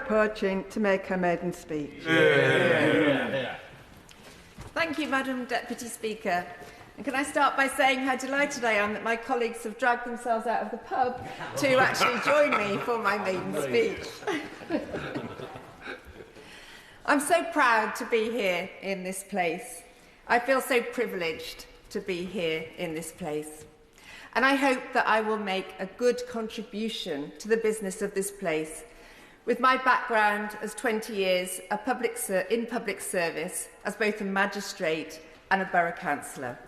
Pochin to make her maiden speech. Thank you, Madam Deputy Speaker. And can I start by saying how delighted I am that my colleagues have dragged themselves out of the pub to actually join me for my maiden speech. I'm so proud to be here in this place. I feel so privileged to be here in this place. And I hope that I will make a good contribution to the business of this place with my background as 20 years in public service as both a magistrate and a borough councillor.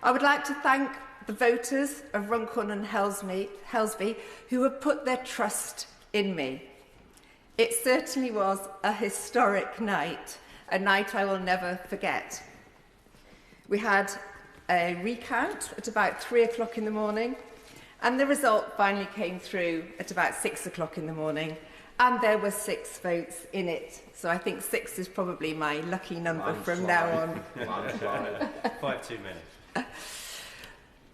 I would like to thank the voters of Runcorn and Helsby who have put their trust in me. It certainly was a historic night, a night I will never forget. We had a recount at about 3 o'clock in the morning, and the result finally came through at about 6 o'clock in the morning, and there were 6 votes in it. So I think 6 is probably my lucky number from now on. 5 too many.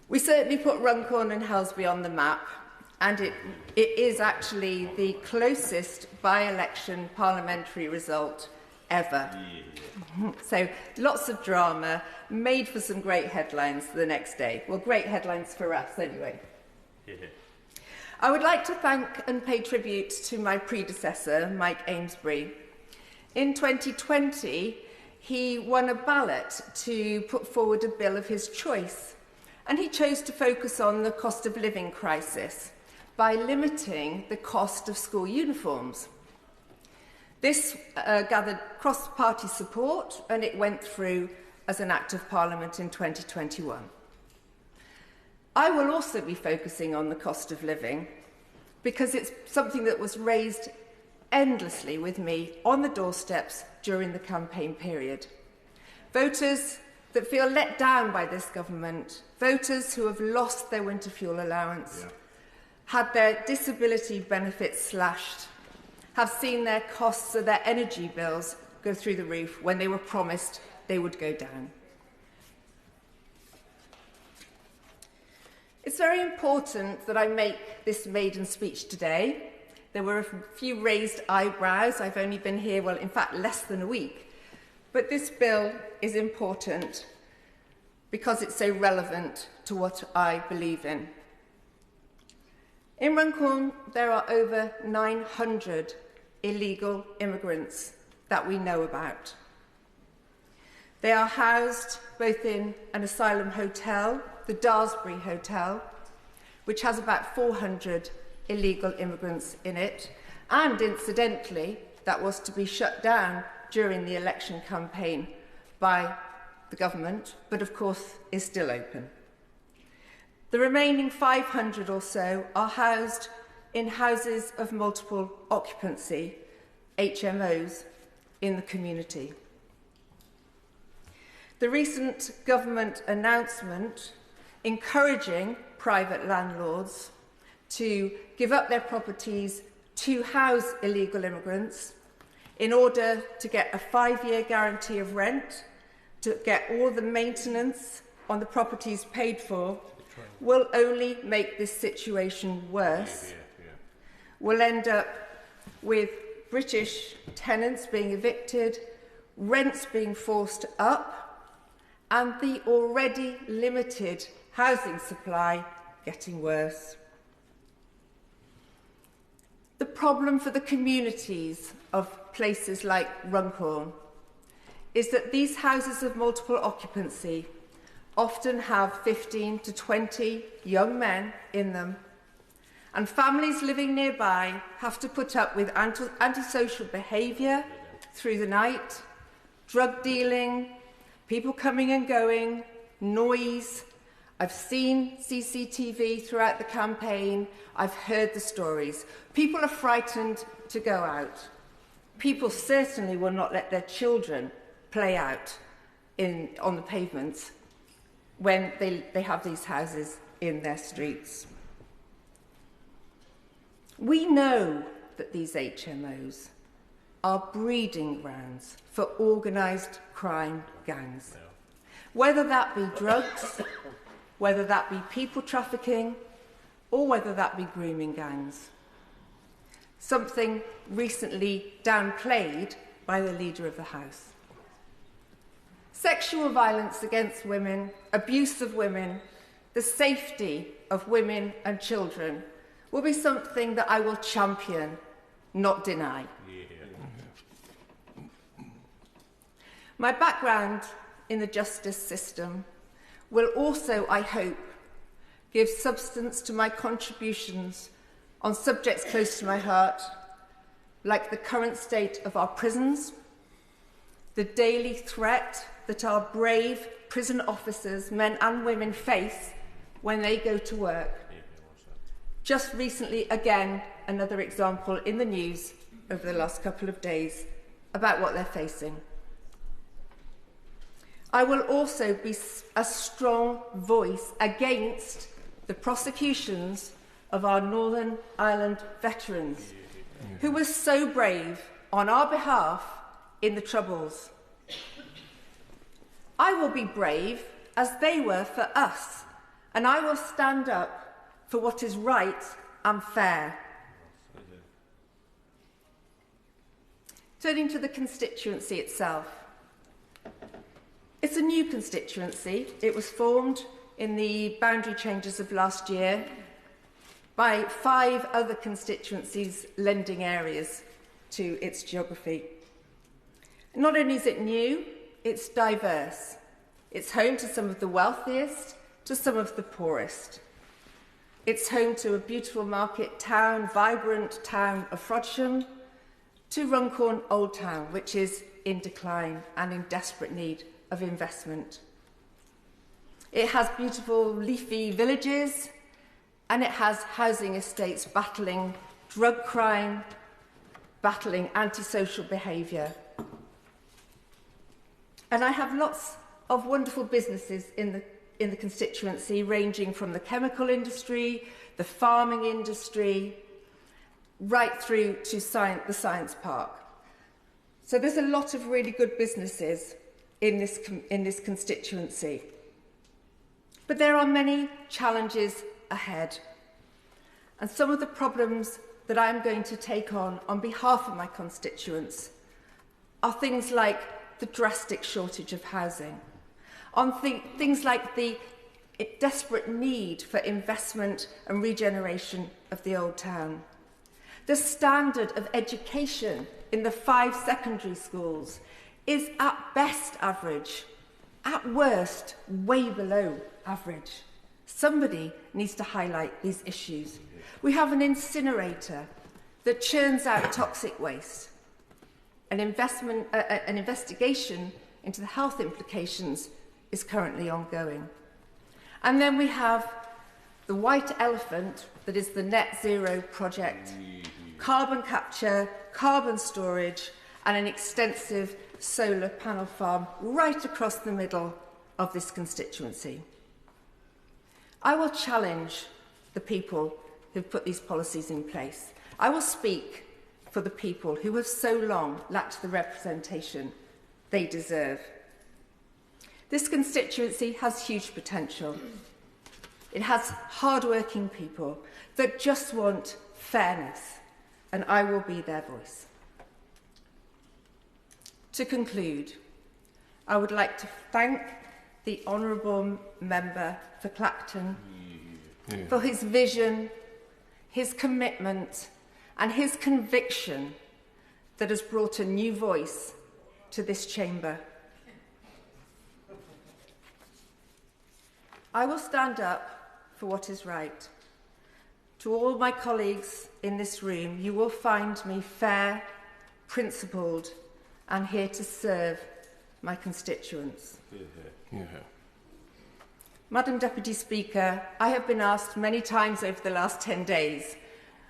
We certainly put Runcorn and Helsby on the map, and it is actually the closest by-election parliamentary result ever. So lots of drama, made for some great headlines the next day. Well, great headlines for us anyway. I would like to thank and pay tribute to my predecessor, Mike Amesbury. In 2020, he won a ballot to put forward a bill of his choice, and he chose to focus on the cost of living crisis by limiting the cost of school uniforms. This gathered cross-party support, and it went through as an Act of Parliament in 2021. I will also be focusing on the cost of living because it's something that was raised endlessly with me on the doorsteps during the campaign period. Voters that feel let down by this government, voters who have lost their winter fuel allowance, had their disability benefits slashed, have seen their costs of their energy bills go through the roof when they were promised they would go down. It's very important that I make this maiden speech today. There were a few raised eyebrows. I've only been here, well, in fact, less than a week. But this bill is important because it's so relevant to what I believe in. In Runcorn, there are over 900 illegal immigrants that we know about. They are housed both in an asylum hotel, the Daresbury Hotel, which has about 400 illegal immigrants in it, and incidentally, that was to be shut down during the election campaign by the government, but of course is still open. The remaining 500 or so are housed in houses of multiple occupancy, HMOs, in the community. The recent government announcement encouraging private landlords to give up their properties to house illegal immigrants in order to get a 5-year guarantee of rent, to get all the maintenance on the properties paid for, will only make this situation worse. We'll end up with British tenants being evicted, rents being forced up, and the already limited housing supply getting worse. The problem for the communities of places like Runcorn is that these houses of multiple occupancy often have 15 to 20 young men in them, and families living nearby have to put up with antisocial behaviour through the night, drug dealing, people coming and going, noise. I've seen CCTV throughout the campaign. I've heard the stories. People are frightened to go out. People certainly will not let their children play out on the pavements when they have these houses in their streets. We know that these HMOs are breeding grounds for organised crime gangs, whether that be drugs, whether that be people trafficking, or whether that be grooming gangs. something recently downplayed by the Leader of the House. Sexual violence against women, abuse of women, the safety of women and children will be something that I will champion, not deny. My background in the justice system will also, I hope, give substance to my contributions on subjects close to my heart, like the current state of our prisons, the daily threat that our brave prison officers, men and women, face when they go to work. Just recently, again, another example in the news over the last couple of days about what they're facing. I will also be a strong voice against the prosecutions of our Northern Ireland veterans who were so brave on our behalf in the Troubles. I will be brave as they were for us, and I will stand up for what is right and fair. Turning to the constituency itself. It's a new constituency. It was formed in the boundary changes of last year by 5 other constituencies lending areas to its geography. Not only is it new, it's diverse. It's home to some of the wealthiest, to some of the poorest. It's home to a beautiful market town, vibrant town of Frodsham, to Runcorn Old Town, which is in decline and in desperate need of investment. It has beautiful leafy villages, and it has housing estates battling drug crime, battling antisocial behaviour. And I have lots of wonderful businesses in the constituency, ranging from the chemical industry, the farming industry, right through to the science park. So there's a lot of really good businesses in this constituency. But there are many challenges ahead. And some of the problems that I'm going to take on behalf of my constituents are things like the drastic shortage of housing, on things like the desperate need for investment and regeneration of the old town. The standard of education in the 5 secondary schools is at best average, at worst way below average. Somebody needs to highlight these issues. We have an incinerator that churns out toxic waste. An investigation into the health implications is currently ongoing. And then we have the white elephant that is the net zero project. Carbon capture, carbon storage, and an extensive solar panel farm right across the middle of this constituency. I will challenge the people who've put these policies in place. I will speak for the people who have so long lacked the representation they deserve. This constituency has huge potential. It has hard-working people that just want fairness, and I will be their voice. To conclude, I would like to thank the Honourable Member for Clacton for his vision, his commitment and his conviction that has brought a new voice to this chamber. I will stand up for what is right. To all my colleagues in this room, you will find me fair, principled, and here to serve my constituents. Madam Deputy Speaker, I have been asked many times over the last 10 days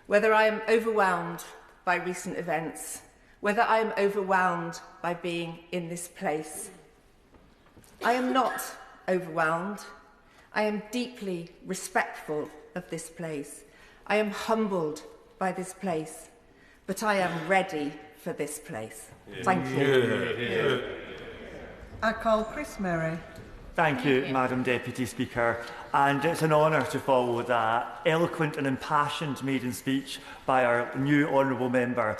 whether I am overwhelmed by recent events, whether I am overwhelmed by being in this place. I am not overwhelmed. I am deeply respectful of this place. I am humbled by this place, but I am ready for this place. Thank you. I call Chris Murray. Thank you, Madam Deputy Speaker. And it's an honour to follow that eloquent and impassioned maiden speech by our new honourable member.